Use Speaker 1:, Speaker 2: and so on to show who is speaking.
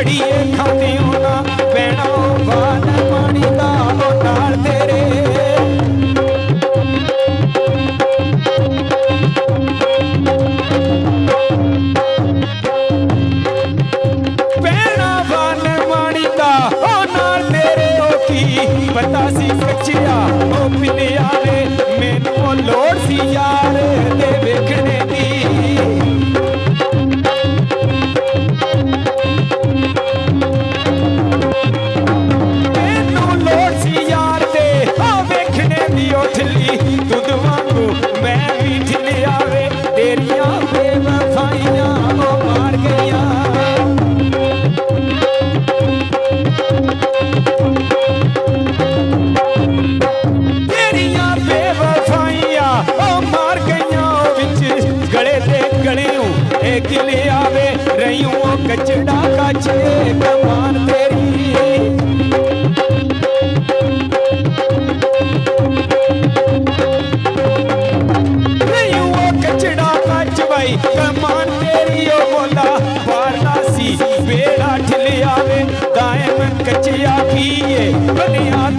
Speaker 1: अड़िए खादियों ना पैना वाल माड़ी दा नाल तेरे पैना वाल माड़ी दा नाल तेरे की पता सी कच्चिया ओ पिनिया रे मैनू लोड़ सी यार ते वेखने दी किले आवे रही कचड़ा काचे कमान तेरी रही कचड़ा काच भाई कमान तेरी ओ बोला वारनासी बेड़ा ठिले आवे दायम कचिया पिए बनिया